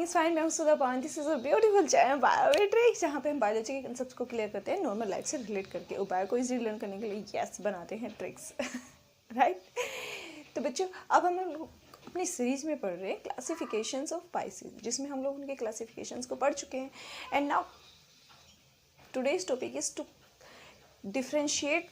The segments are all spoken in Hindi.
Everything is fine. मैं हूं सुधा पान। This is a beautiful channel biometrics, जहाँ पे हम बायोलॉजी के कंसेप्ट को क्लियर करते हैं, नॉर्मल लाइफ से रिलेट करके उपाय को इजीली लर्न करने के लिए यस बनाते हैं ट्रिक्स राइट। तो बच्चों, अब हम लोग अपनी सीरीज में पढ़ रहे हैं क्लासिफिकेशंस ऑफ स्पाइसेस, जिसमें हम लोग उनके क्लासिफिकेशंस को पढ़ चुके हैं। And now today's topic is to differentiate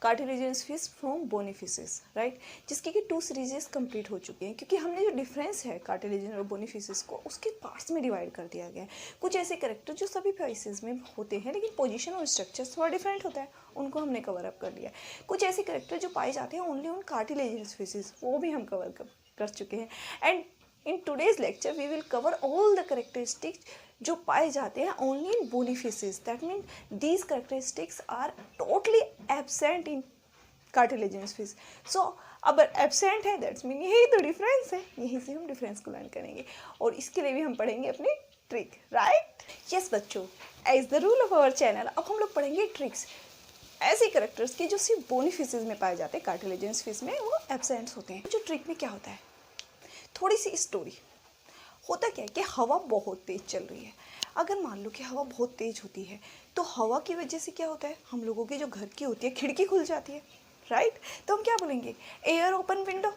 cartilaginous fish from bony fishes, right, जिसकी कि 2 सीरीजेस कंप्लीट हो चुके हैं, क्योंकि हमने जो डिफरेंस है कार्टिलेजिन और बोनी फिशेस को उसके पार्ट्स में डिवाइड कर दिया गया है। कुछ ऐसे कैरेक्टर जो सभी फिशेस में होते हैं, लेकिन पोजीशन और स्ट्रक्चर थोड़ा डिफरेंट होता है, उनको हमने कवर अप कर लिया है। कुछ ऐसे कैरेक्टर जो पाए जाते हैं ओनली उन कार्टिलेजिनस फिशेस, वो भी हम कवर कर चुके हैं। And in today's lecture we will cover all the characteristics जो पाए जाते हैं only in bony fishes. That mean these characteristics are totally absent in cartilaginous fish. So अब एब्सेंट है, दैट्स मीन यही तो डिफरेंस है, यहीं से हम डिफरेंस को लर्न करेंगे। और इसके लिए भी हम पढ़ेंगे अपनी ट्रिक, राइट। यस बच्चों, as the rule of our channel अब हम लोग पढ़ेंगे ट्रिक्स, ऐसे करेक्टर्स के जो सिर्फ बोनी फिशेज में पाए जाते हैं, कार्टिलेजिनस फिश में वो एब्सेंट होते हैं। जो ट्रिक में क्या होता है, थोड़ी सी स्टोरी। होता क्या है कि हवा बहुत तेज़ चल रही है। अगर मान लो कि हवा बहुत तेज़ होती है तो हवा की वजह से क्या होता है, हम लोगों की जो घर की होती है खिड़की खुल जाती है, राइट। तो हम क्या बोलेंगे, एयर ओपन विंडो।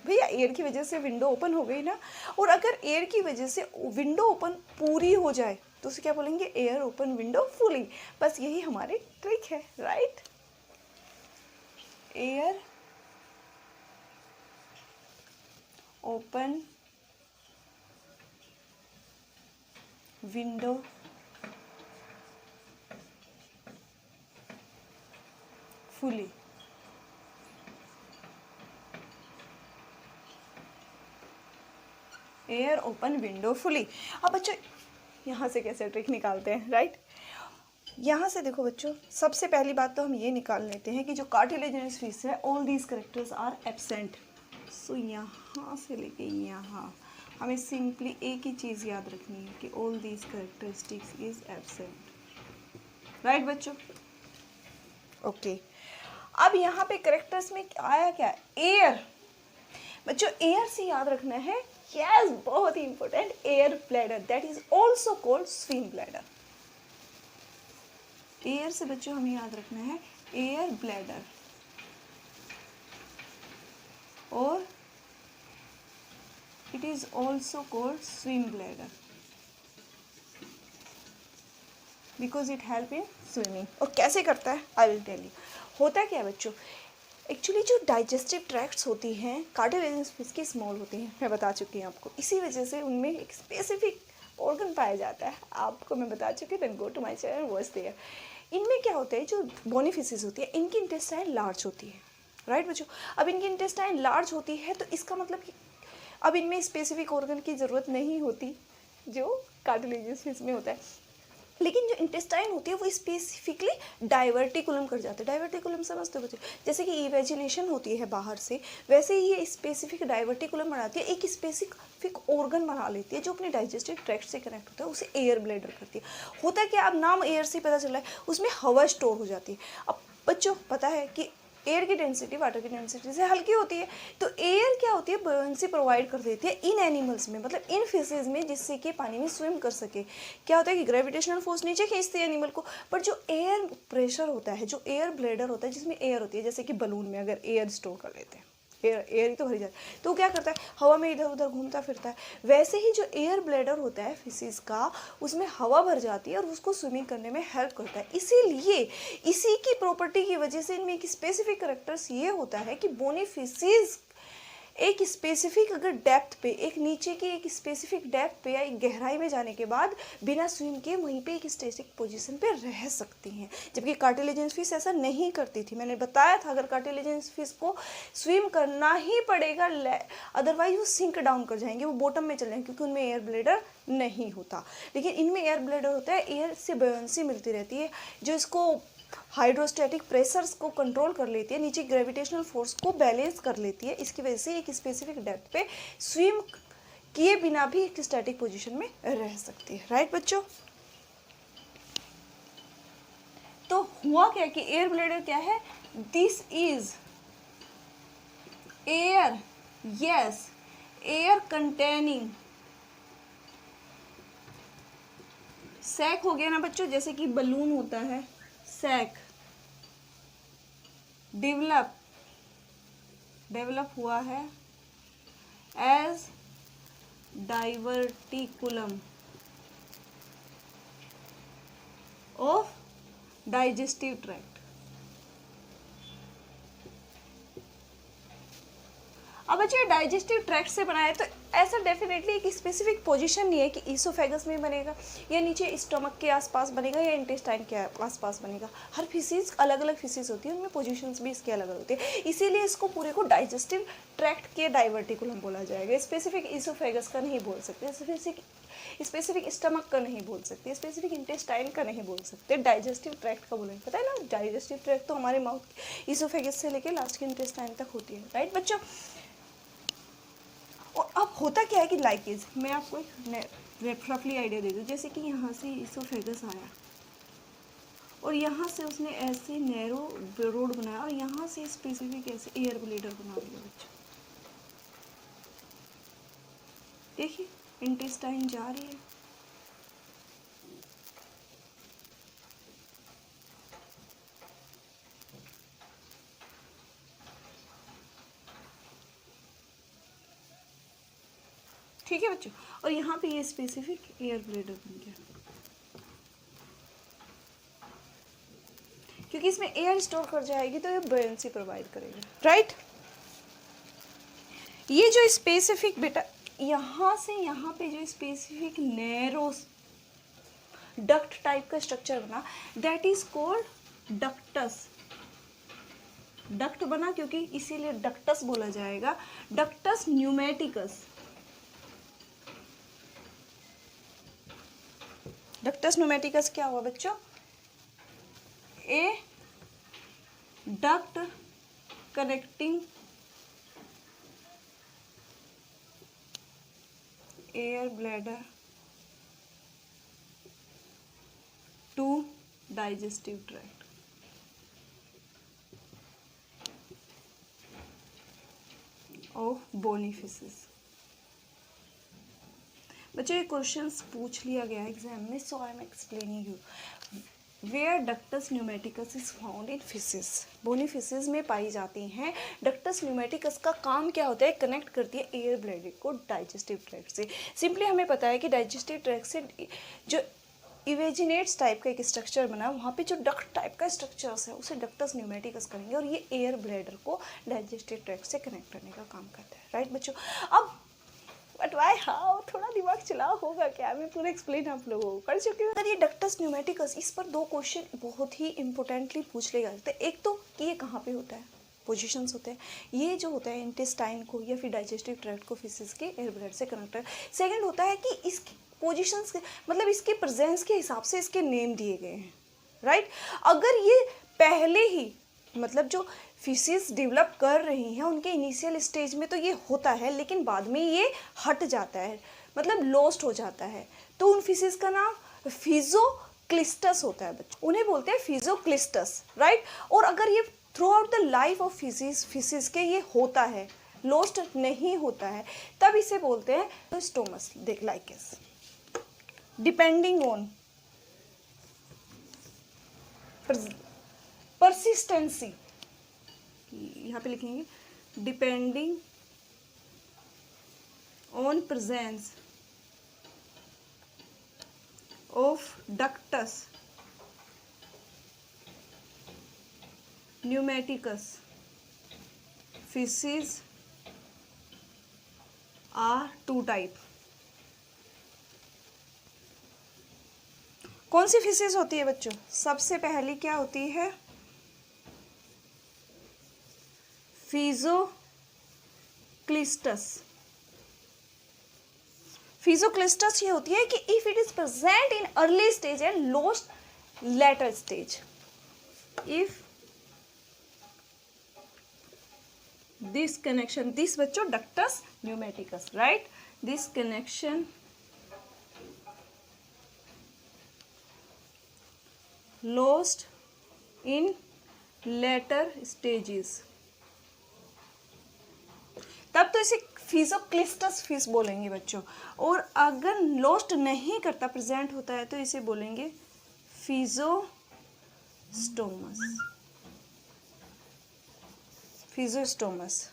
भैया एयर की वजह से विंडो ओपन हो गई ना। और अगर एयर की वजह से विंडो ओपन पूरी हो जाए तो उसे क्या बोलेंगे, एयर ओपन विंडो फुली। बस यही हमारी ट्रिक है, right. Air open window fully. Air open window fully. अब बच्चों यहाँ से कैसे ट्रिक निकालते हैं, राइट। यहाँ से देखो बच्चों, सबसे पहली बात तो हम ये निकाल लेते हैं कि जो कार्टिलेजिनस फिश है all these characters are absent. So यहाँ से लेके यहाँ हमें सिंपली एक ही चीज़ याद रखनी है कि all these characteristics is absent, right बच्चों। ओके, अब यहाँ पे करेक्टर्स में आया क्या, एयर। बच्चों एयर से याद रखना है, यस बहुत ही important, air bladder, that is also called swim bladder. Air से बच्चों हमें याद रखना है एयर ब्लैडर, और it is also called swim bladder because it help in swimming. और कैसे करता है, आई विल टेल यू। होता क्या है बच्चों, एक्चुअली जो डाइजेस्टिव ट्रैक्ट्स होती हैं कार्टिलेजिनस फिश की स्मॉल होती हैं, मैं बता चुकी हूँ आपको। इसी वजह से उनमें एक स्पेसिफिक ऑर्गन पाया जाता है, आपको मैं बता चुकी हूँ। Then go to my channel, watch there. इनमें क्या होता है, जो बोनी फिशेस होती है इनकी इंटेस्टाइन लार्ज होती है, राइट बच्चों। अब इनकी इंटेस्टाइन लार्ज होती है तो इसका मतलब कि अब इनमें स्पेसिफिक ऑर्गन की ज़रूरत नहीं होती जो कार्टिलेजिनस फिश में होता है। लेकिन जो इंटेस्टाइन होती है वो स्पेसिफिकली डाइवर्टिकुलम कर जाते हैं। डाइवर्टिकुलम समझते हो बच्चों, जैसे कि इवेजिनेशन होती है बाहर से, वैसे ही ये स्पेसिफिक डाइवर्टिकुलम बनाती है, एक स्पेसिफिक ऑर्गन बना लेती है जो अपने डाइजेस्टिव ट्रैक्ट से कनेक्ट होता है, उसे एयर ब्लैडर करती है। होता है कि अब नाम एयर से पता चला है, उसमें हवा स्टोर हो जाती है। अब बच्चों पता है कि एयर की डेंसिटी वाटर की डेंसिटी से हल्की होती है, तो एयर क्या होती है, बॉयंसी प्रोवाइड कर देती है इन एनिमल्स में, मतलब इन फिशेज में, जिससे कि पानी में स्विम कर सके। क्या होता है कि ग्रेविटेशनल फोर्स नीचे खींचती है एनिमल को, पर जो एयर प्रेशर होता है, जो एयर ब्लैडर होता है जिसमें एयर होती है, जैसे कि बलून में अगर एयर स्टोर कर लेते हैं, एयर ही तो भरी जाती है, तो क्या करता है, हवा में इधर उधर घूमता फिरता है। वैसे ही जो एयर ब्लैडर होता है फिशेस का, उसमें हवा भर जाती है और उसको स्विमिंग करने में हेल्प करता है। इसीलिए इसी की प्रॉपर्टी की वजह से इनमें एक स्पेसिफिक कैरेक्टर्स ये होता है कि बोनी फिशेस एक स्पेसिफिक अगर डेप्थ पे, एक नीचे की एक स्पेसिफिक डेप्थ पे या एक गहराई में जाने के बाद बिना स्विम के वहीं पे एक स्टैटिक पोजीशन पे रह सकती हैं, जबकि कार्टिलेजिनस फिश ऐसा नहीं करती थी। मैंने बताया था अगर कार्टिलेजिनस फिश को स्विम करना ही पड़ेगा, अदरवाइज वो सिंक डाउन कर जाएंगे, वो बॉटम में चल जाएंगे, क्योंकि उनमें एयर ब्लैडर नहीं होता। लेकिन इनमें एयर ब्लैडर होता है, एयर से बॉयंसी मिलती रहती है जो इसको हाइड्रोस्टैटिक प्रेशर्स को कंट्रोल कर लेती है, नीचे ग्रेविटेशनल फोर्स को बैलेंस कर लेती है। इसकी वजह से एक स्पेसिफिक डेप्थ पे स्विम किए बिना भी एक स्टैटिक पोजीशन में रह सकती है, राइट बच्चों। तो हुआ क्या कि एयर ब्लैडर क्या है, this is air, yes, air containing sac हो गया ना बच्चों, जैसे कि बलून होता है, सैक। डेवलप हुआ है as diverticulum of digestive tract. अब बच्चे डाइजेस्टिव ट्रैक्ट से बना है, तो ऐसा डेफिनेटली एक स्पेसिफिक पोजीशन नहीं है कि ईसोफेगस में बनेगा या नीचे स्टमक के आसपास बनेगा या इंटेस्टाइन के आसपास बनेगा। हर फिसीज अलग अलग फिसीज होती है, उनमें पोजीशंस भी इसके अलग अलग होती है, इसीलिए इसको पूरे को डाइजेस्टिव ट्रैक्ट के डाइवर्टिकुलम बोला जाएगा। स्पेसिफिक ईसोफेगस का नहीं बोल सकते, स्पेसिफिक स्टमक का नहीं बोल सकते, स्पेसिफिक इंटेस्टाइन का नहीं बोल सकते, डाइजेस्टिव ट्रैक्ट का बोलेंगे। पता है ना, डाइजेस्टिव ट्रैक्ट तो हमारे माउथ ईसोफेगस से लेके लास्ट के इंटेस्टाइन तक होती है, राइट बच्चों। और अब होता क्या है कि लाइकेज, मैं आपको एक रफली आइडिया दे दूँ, जैसे कि यहाँ से ईसोफेगस आया और यहाँ से उसने ऐसे नैरो रोड बनाया और यहाँ से स्पेसिफिक ऐसे एयर ब्लेडर बना दिया बच्चों। देखिए इंटेस्टाइन जा रही है, ठीक है बच्चों, और यहाँ पे ये स्पेसिफिक एयर ब्लेडर बन गया, क्योंकि इसमें एयर स्टोर कर जाएगी तो ये बुयांसी प्रोवाइड करेगा, राइट। ये जो स्पेसिफिक बेटा यहाँ से यहाँ पे जो स्पेसिफिक नैरो डक्ट टाइप का स्ट्रक्चर बना, that is called ductus. Duct बना क्योंकि इसीलिए डक्टस बोला जाएगा, डक्टस न्यूमेटिकस। डक्टस न्यूमेटिकस क्या हुआ बच्चों? A duct connecting air bladder to digestive tract. Of bony fishes. बच्चों ये क्वेश्चंस पूछ लिया गया एग्जाम में, so I am explaining you where ductus pneumaticus is found in fishes. Bony fishes में पाई जाती हैं। डक्टस न्यूमेटिकस का काम क्या होता है? कनेक्ट करती है एयर ब्लैडर को डाइजेस्टिव ट्रैक्ट से। सिंपली हमें पता है कि डाइजेस्टिव ट्रैक्ट से जो इवेजिनेट्स टाइप का एक स्ट्रक्चर बना, वहाँ पे जो डक्ट टाइप का स्ट्रक्चर्स है उसे डक्टस न्यूमेटिकस करेंगे और ये एयर ब्लैडर को डाइजेस्टिव ट्रैक्ट से कनेक्ट करने का काम करता है, राइट बच्चों। अब बट वाई हाउ, थोड़ा दिमाग चलाओ होगा क्या, मैं पूरा एक्सप्लेन आप लोगों को कर चुकी हूँ। अगर ये डक्टस न्यूमेटिकस, इस पर दो क्वेश्चन बहुत ही इंपॉर्टेंटली पूछ ले जाते हैं। एक तो कि ये कहाँ पे होता है, पोजीशंस होते हैं, ये जो होता है इंटेस्टाइन को या फिर डाइजेस्टिव ट्रैक्ट को फिसिस के एयर ब्लैडर से कनेक्ट है। सेकेंड होता है कि इसकी पोजीशंस मतलब इसके प्रेजेंस के हिसाब से इसके नेम दिए गए हैं, राइट। अगर ये पहले ही मतलब जो फिशिस डेवलप कर रही हैं उनके इनिशियल स्टेज में तो ये होता है, लेकिन बाद में ये हट जाता है, मतलब लॉस्ट हो जाता है, तो उन फिशिस का नाम फिजोक्लिस्टस होता है बच्चों, उन्हें बोलते हैं फिजोक्लिस्टस, राइट। और अगर ये through out the life of fishes के ये होता है, लॉस्ट नहीं होता है, तब इसे बोलते हैं स्टोमस लाइकेस। डिपेंडिंग ऑन परसिस्टेंसी, यहाँ पे लिखेंगे depending on presence of ductus pneumaticus fishes are two type. कौन सी फिशिस होती है बच्चों? सबसे पहली क्या होती है? फिजोक्लिस्टस। फिजोक्लिस्टस ये होती है कि if it is present in early stage and lost later stage, if this connection, this बच्चों ductus pneumaticus, right, this connection lost in later stages, तब तो इसे फिजोक्लिस्टस फिश बोलेंगे बच्चों। और अगर लोस्ट नहीं करता, प्रेजेंट होता है, तो इसे बोलेंगे physostomous. Physostomous.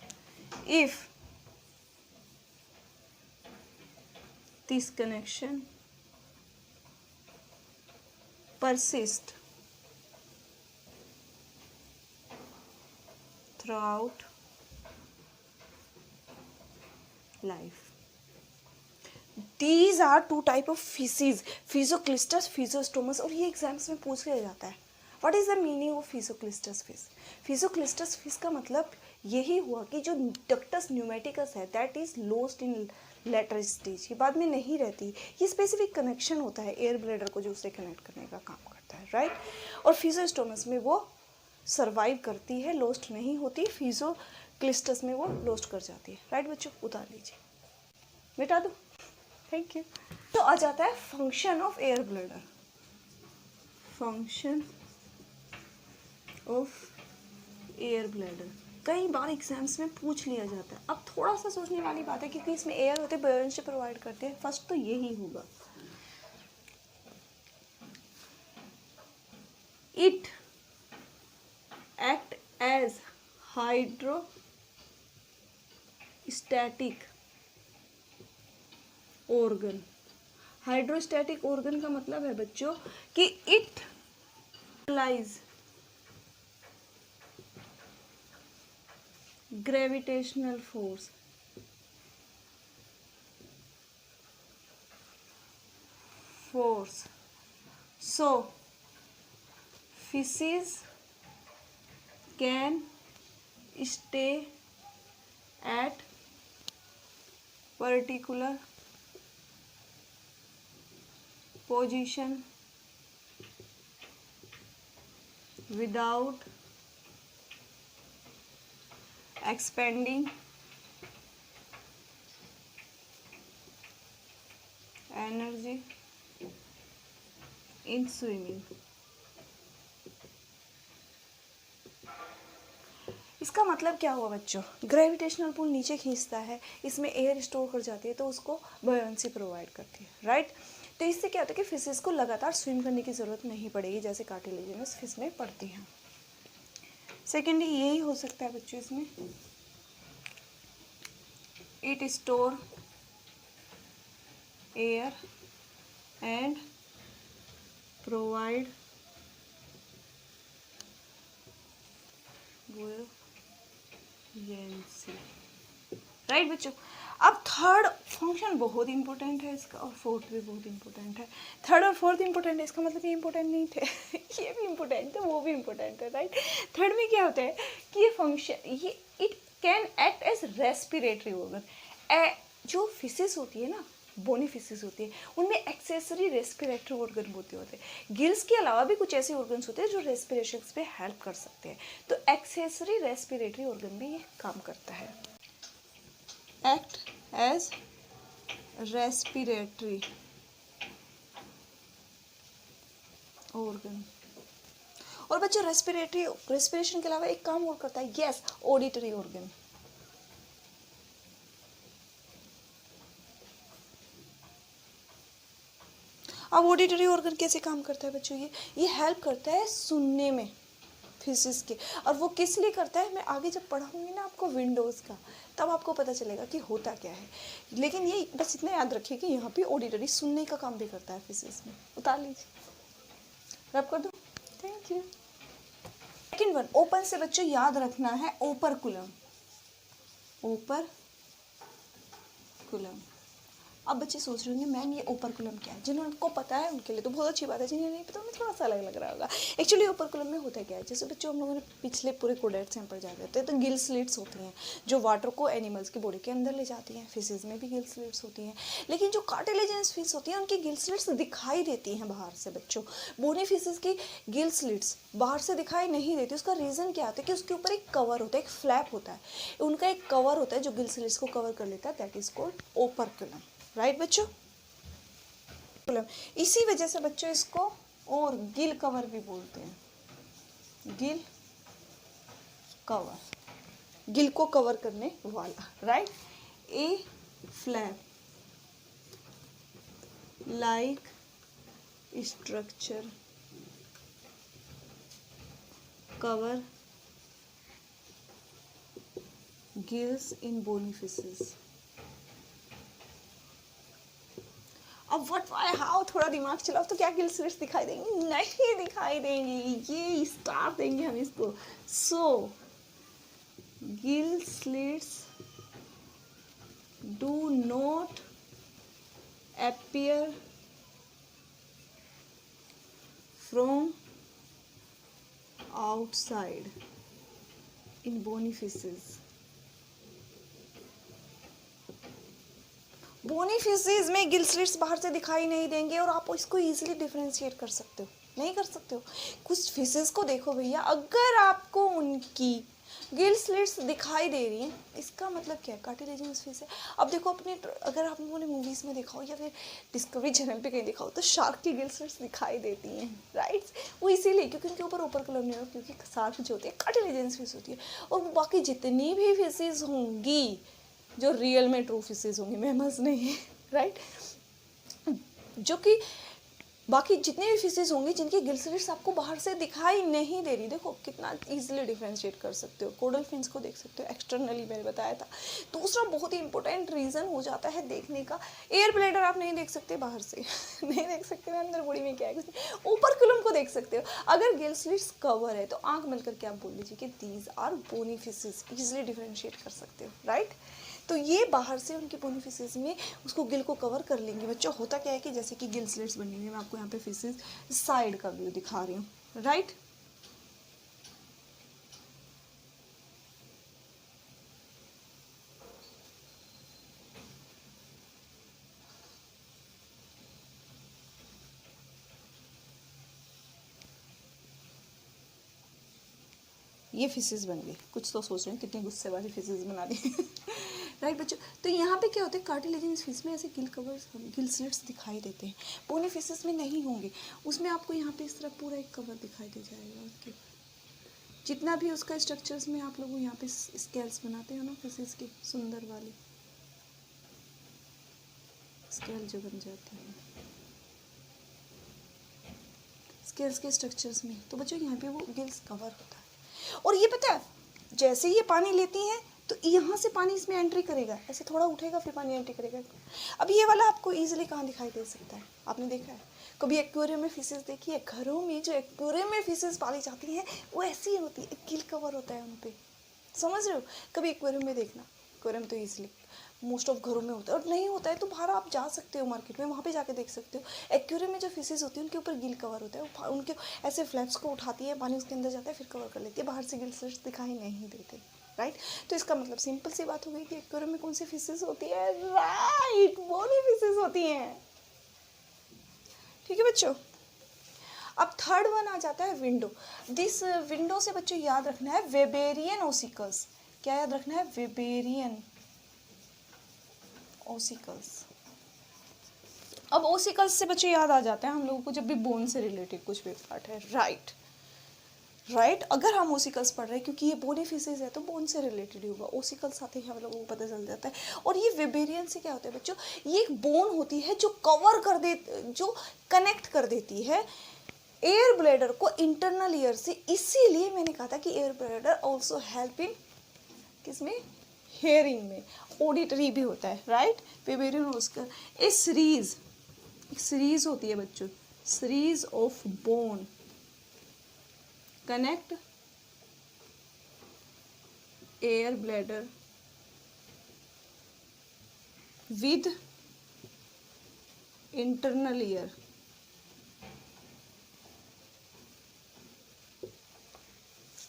If this connection persist throughout life. These are two type of fishes, physoclistous, physostomous. और ये एग्जाम्स में पूछ लिया जाता है, what is the meaning of physoclistous fish. Physoclistous fish का मतलब यही हुआ कि जो डक्टस न्यूमेटिकस है that is lost in later stage, ये बाद में नहीं रहती। ये स्पेसिफिक कनेक्शन होता है एयर ब्लैडर को जो उससे कनेक्ट करने का काम करता है, राइट। और फिजोस्टोमस में वो सर्वाइव करती है, लोस्ट नहीं होती। फिजोक्लिस्टस में वो लोस्ट कर जाती है, राइट बच्चों। उतार लीजिए, मिटा दो, थैंक यू। तो आ जाता है function of air bladder. Function of air bladder कई बार एग्जाम्स में पूछ लिया जाता है। अब थोड़ा सा सोचने वाली बात है क्योंकि इसमें एयर होते, बुओयेंसी प्रोवाइड करते हैं। फर्स्ट तो यही होगा, it act as hydrostatic organ. Hydrostatic organ का मतलब है बच्चों कि it lies gravitational force so fishes can stay at particular position without expending energy in swimming। इसका मतलब क्या हुआ बच्चों, ग्रेविटेशनल पुल नीचे खींचता है, इसमें एयर स्टोर कर जाती है तो उसको बुओयेंसी प्रोवाइड करती है, राइट। तो इससे क्या होता है कि फिशेस को लगातार स्विम करने की ज़रूरत नहीं पड़ेगी जैसे कार्टिलेजिनस फिश में पड़ती हैं। सेकेंडली यही हो सकता है बच्चों इसमें, it store air and provide buoyancy, right बच्चों। अब थर्ड फंक्शन बहुत इंपॉर्टेंट है इसका, और फोर्थ भी बहुत इंपॉर्टेंट है। थर्ड और फोर्थ इंपॉर्टेंट है, इसका मतलब ये इंपॉर्टेंट नहीं थे ये भी इंपॉर्टेंट है, वो भी इंपॉर्टेंट है, राइट। थर्ड में क्या होता है कि ये फंक्शन, ये it can act as respiratory organ. जो फिशेस होती है ना, बोनी फिशेस होती है, उनमें एक्सेसरी रेस्पिरेटरी ऑर्गन होते हैं। गिल्स के अलावा भी कुछ ऐसे ऑर्गन्स होते हैं जो रेस्पिरेशन पे हेल्प कर सकते हैं, तो एक्सेसरी रेस्पिरेटरी ऑर्गन भी ये काम करता है। Act as respiratory organ. और बच्चों रेस्पिरेशन के अलावा एक काम और करता है, यस, ऑडिटरी ऑर्गन। अब ऑडिटरी ऑर्गन कैसे काम करता है बच्चों, ये हेल्प करता है सुनने में फिशेस के। और वो किस लिए करता है, मैं आगे जब पढ़ाऊंगी ना आपको विंडोज़ का, तब आपको पता चलेगा कि होता क्या है। लेकिन ये बस इतना याद रखिए कि यहाँ पे ऑडिटरी सुनने का काम भी करता है फिशेस में। उतार लीजिए, रब कर दो, thank you. Second one, open से बच्चों याद रखना है ओपरकुलम। ओपरकुलम। अब बच्चे सोच रहे होंगे मैम ये ओपरकुलम क्या है, जिनको पता है उनके लिए तो बहुत अच्छी बात है, जिन्हें नहीं पता उन्हें थोड़ा सा अलग लग रहा होगा। एक्चुअली ओपरकुलम में होता क्या है, जैसे बच्चों हम लोगों ने पिछले पूरे कोडेट सैंपल जा देते हैं, तो गिल स्लिट्स होती हैं जो वाटर को एनिमल्स की बॉडी के अंदर ले जाती हैं। फिशेज में भी गिल स्लिट्स होती हैं, लेकिन जो कार्टिलेजिनस फिश होती हैं उनकी गिल स्लिट्स दिखाई देती हैं बाहर से बच्चों। बोनी फिशेज की गिल स्लिट्स बाहर से दिखाई नहीं देती। उसका रीज़न क्या होता है कि उसके ऊपर एक कवर होता है, एक फ्लैप होता है, उनका एक कवर होता है जो गिल स्लिट्स को कवर कर लेता है, that is called operculum, right बच्चों। इसी वजह से बच्चों इसको और गिल कवर भी बोलते हैं, गिल कवर, गिल को कवर करने वाला, right. A flap like structure cover gills in bony fishes. अब व्हाट वाई हाउ, थोड़ा दिमाग चलाओ तो क्या गिल स्लिट्स दिखाई देंगी? नहीं दिखाई देंगी, ये स्टार देंगे हम इसको। So gill slits do not appear from outside in bony fishes। Bony fishes में गिल स्लिट्स बाहर से दिखाई नहीं देंगे और आप इसको इजीली डिफरेंशिएट कर सकते हो, नहीं कर सकते हो। कुछ फिशेज को देखो भैया, अगर आपको उनकी गिल स्लिट्स दिखाई दे रही हैं, इसका मतलब क्या है? कार्टिलेजिनस फिश है। अब देखो अपने, अगर आप लोगों ने मूवीज़ में देखा हो या फिर डिस्कवरी चैनल पे कहीं देखा हो तो शार्क की गिल स्लिट्स दिखाई देती हैं, राइट? वो इसीलिए क्योंकि उनके ऊपर ऊपर कलर नहीं होता, क्योंकि शार्क जो होती है कार्टिलेजिनस फिश होती है। और बाकी जितनी भी फिशेज होंगी जो रियल में ट्रू फिशेज होंगी, मैमल्स नहीं, राइट, जो कि बाकी जितने भी फिशेज होंगी जिनकी गिल स्लिट्स आपको बाहर से दिखाई नहीं दे रही, देखो कितना इजीली डिफरेंशिएट कर सकते हो। कोरल फिन्स को देख सकते हो एक्सटर्नली, मैंने बताया था। दूसरा बहुत ही इंपॉर्टेंट रीज़न हो जाता है देखने का, एयर ब्लैडर आप नहीं देख सकते बाहर से नहीं देख सकते, मैं अंदर बॉडी में क्या है कुछ, ऊपर कुलम को देख सकते हो। अगर गिल स्लिट्स कवर है तो आँख मिल करके आप बोल लीजिए कि these are bony fishes, easily differentiate कर सकते हो, राइट? तो ये बाहर से उनके बोनी फिशेज में उसको गिल को कवर कर लेंगे। बच्चों होता क्या है कि जैसे कि गिल स्लिट्स बनी हुई है, मैं आपको यहाँ पे फिशेज साइड का व्यू दिखा रही हूँ, राइट? ये फिशेज बन गई। कुछ तो सोच रहे हैं कितनी गुस्से वाली फिशेज बना दी राइट बच्चों? तो यहाँ पे क्या होता है, कार्टिलेजिनस फिश में ऐसे गिल कवर्स, गिल स्लिट्स दिखाई देते हैं, बोनी फिशेज में नहीं होंगे। उसमें आपको यहाँ पे इस तरह पूरा एक कवर दिखाई दे जाएगा। ओके, जितना भी उसका स्ट्रक्चर्स में आप लोग यहाँ पे स्केल्स बनाते हो ना फिशेज के, सुंदर वाली स्केल जो बन जाती है स्केल्स के स्ट्रक्चर्स में, तो बच्चों यहाँ पे वो गिल्स कवर होता है। और ये पता है, जैसे ही ये पानी लेती हैं तो यहाँ से पानी इसमें एंट्री करेगा, ऐसे थोड़ा उठेगा फिर पानी एंट्री करेगा। अब ये वाला आपको इजीली कहाँ दिखाई दे सकता है? आपने देखा है कभी एक्वेरियम में फिशेज देखी है? घरों में जो एक्वेरियम में फिशेज पाली जाती हैं वो ऐसी ही होती है, गिल कवर होता है उन पर, समझ रहे हो? कभी एक्वेरियम में देखना, एक्वेरियम तो ईजिली मोस्ट ऑफ घरों में होता है, और नहीं होता है तो बाहर आप जा सकते हो मार्केट में, वहाँ पे जाके देख सकते हो। एक्वेरियम में जो फिशेज होती है उनके ऊपर गिल कवर होता है, उनके ऐसे फ्लैप्स को उठाती है, पानी उसके अंदर जाता है फिर कवर कर लेती है, बाहर से गिल स्लिट्स दिखाई नहीं देते, राइट? तो इसका मतलब सिंपल सी बात हो गई कि एक्वेरियम में कौन सी फिशेज होती है? राइट, बोनी फिशेज होती हैं। ठीक है बच्चों, अब थर्ड वन आ जाता है विंडो। दिस विंडो से बच्चों याद रखना है वेबेरियन ओसिकल्स। क्या याद रखना है? Weberian ossicles. अब ओसिकल्स से बच्चों याद आ जाता है हम लोगों को जब भी बोन से रिलेटेड कुछ भी पार्ट है, राइट? राइट, अगर हम ओसिकल्स पढ़ रहे हैं क्योंकि ये बोनी फिशेज है तो बोन से रिलेटेड ही होगा, ओसिकल्स आते ही हम लोगों को पता चल जाता है। और ये वेबेरियन से क्या होता है बच्चों? ये एक बोन होती है जो कवर कर दे, जो कनेक्ट कर देती है एयर ब्लैडर को इंटरनल ईयर से। इसीलिए मैंने कहा था कि air bladder also help in किसमें? हेयरिंग में, ऑडिटरी भी होता है, राइट? वेबेरियन ओसिकल ए सीरीज होती है बच्चों, series of bone connect air bladder with internal ear.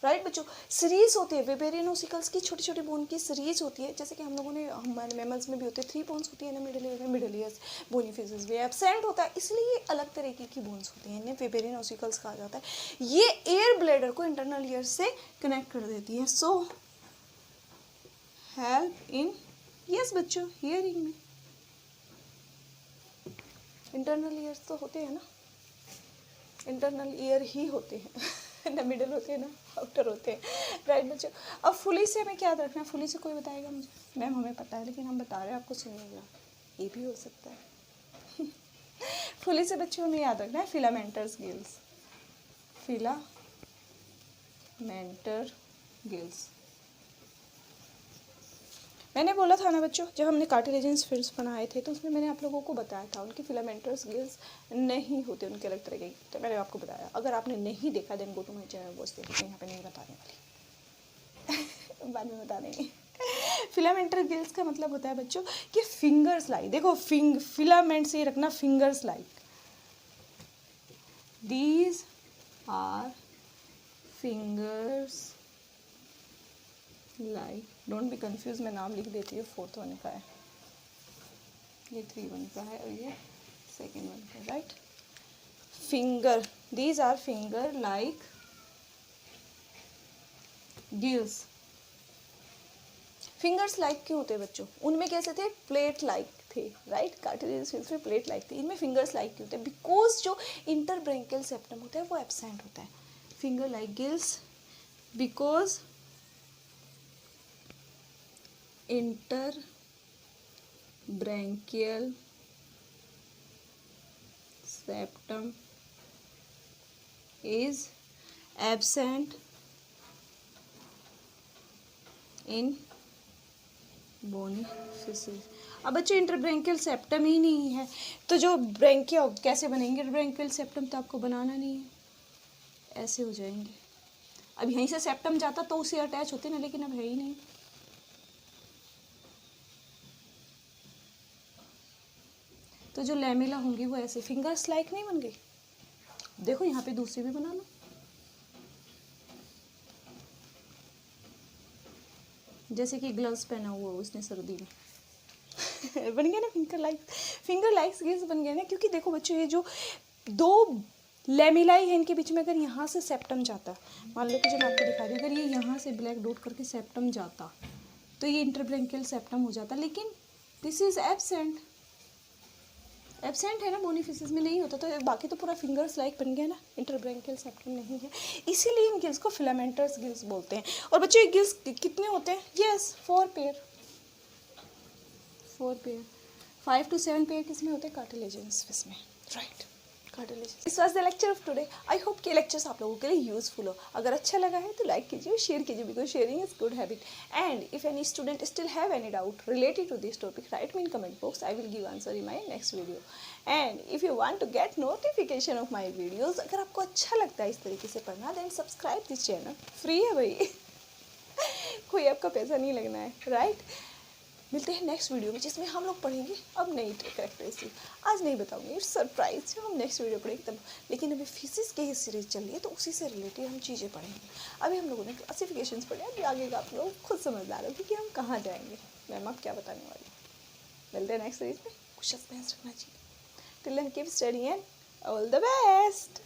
Right बच्चों, सीरीज होती है वेबेरियन ओसिकल्स की, छोटी छोटी बोन की सीरीज होती है। जैसे कि हम लोगों ने, हमारे मैमल्स में भी होते हैं 3 बोन्स होती है ना मिडिल ईयर में, मिडिल ईयर्स बोनी फिशेज भी एब्सेंट होता है, इसलिए ये अलग तरीके की बोन्स होती हैं, इन्हें वेबेरियन ओसिकल्स कहा जाता है। ये एयर ब्लैडर को इंटरनल ईयर से कनेक्ट कर देती है, सो हेल्प इन, यस बच्चों, हियरिंग में। इंटरनल ईयर्स तो होते हैं ना, इंटरनल ईयर ही होते हैं ना मिडल होते हैं ना आउटर होते हैं, राइट बच्चों। अब फुली से हमें क्या याद रखना है, फुली से कोई बताएगा मुझे, मैम हमें पता है लेकिन हम बता रहे हैं आपको सुनिएगा, ये भी हो सकता है। फुली से बच्चों हमें याद रखना है फिलामेंटस गिल्स, फिलामेंटर गिल्स। मैंने बोला था ना बच्चों, जब हमने कार्टिलेजियस फिल्स बनाए थे तो उसमें मैंने आप लोगों को बताया था उनके फिलामेंटस गिल्स नहीं होते, उनके अलग तरह के, तो मैंने आपको बताया। अगर आपने नहीं देखा then go to my channel watch देखिए, यहाँ पे नहीं बताने वाली। बाद में बता देंगे। फिलामेंटर गिल्स का मतलब होता है बच्चों कि फिंगर्स लाइक, देखो फिलामेंट से ही रखना, fingers like, these our fingers like, don't be confuse, मैं नाम लिख देती हूँ, 4th वन का है, ये 3 वन का है और ये 2nd वन का, right. Finger, these are finger like gills. Fingers like क्यों होते हैं बच्चों, उनमें कैसे थे, प्लेट लाइक थे, राइट। कार्टिलेजियस फिल्स में प्लेट लाइक थे, इनमें फिंगर्स लाइक क्यों होते हैं, बिकॉज जो इंटरब्रेंकियल सेप्टम होता है वो एब्सेंट होता है। Finger like gills because interbranchial septum is absent in bony fishes। अब बच्चों इंटरब्रेंकियल सेप्टम ही नहीं है तो जो ब्रेंकिया कैसे बनेंगे, ब्रेंकियल सेप्टम तो आपको बनाना नहीं है, ऐसे हो जाएंगे। अब यहीं से सेप्टम जाता तो उसे अटैच होते ना, लेकिन अब है ही नहीं। तो जो लैमेला होंगी वो ऐसे फिंगर्स लाइक नहीं बन गई। देखो यहाँ पे दूसरी भी बना लो, जैसे कि ग्लव्स पहना हुआ उसने सर्दी में। बन गया ना फिंगर लाइक्स गिल्स बन गया ना, क्योंकि देखो बच्चों ये जो 2 लेमिलाई है इनके बीच में अगर यहाँ से सेप्टम जाता, मान लो कि जो मैं आपको दिखा रही हूँ, अगर ये यहाँ से ब्लैक डॉट करके सेप्टम जाता तो ये इंटरब्रेंकियल सेप्टम हो जाता, लेकिन दिस इज एब्सेंट है ना, बोनी फिशेस में नहीं होता, तो बाकी तो पूरा फिंगर्स लाइक बन गया ना, इंटरब्रेंकियल सेप्टम नहीं है, इसीलिए इन गिल्स को फिलामेंटस गिल्स बोलते हैं। और बच्चों ये गिल्स कितने होते हैं, यस 4 पेयर, 5 to 7 पेयर किसमें होते हैं, कार्टिलेजियस फिश में, right. Cartilaginous. This was the lecture of today. I hope कि लेक्चर्स आप लोगों के लिए यूजफुल हो। अगर अच्छा लगा है तो लाइक कीजिए, शेयर कीजिए, because sharing is good habit. And if any student still have any doubt related to this topic, write me in comment box, I will give answer in my next video. And if you want to get notification of my videos, अगर आपको अच्छा लगता है इस तरीके से पढ़ना, then subscribe this channel, free है भाई। कोई आपका पैसा नहीं लगना है, राइट। मिलते हैं नेक्स्ट वीडियो में, जिसमें हम लोग पढ़ेंगे अब नई कैरेक्टरिस्टिक। आज नहीं बताऊंगी, इट्स सरप्राइज, जब हम नेक्स्ट वीडियो पढ़ेंगे तब। लेकिन अभी फिजिक्स की ही सीरीज चल रही है तो उसी से रिलेटेड हम चीज़ें पढ़ेंगे। अभी हम लोगों ने क्लासिफिकेशंस पढ़े, अभी आगे का आप लोग खुद समझदार होगी कि हम कहाँ जाएंगे। मैम आप क्या बताने वाली। मिलते हैं नेक्स्ट सीरीज में, कुछ सस्पेंस रखना चाहिए। Till then keep studying and all the best.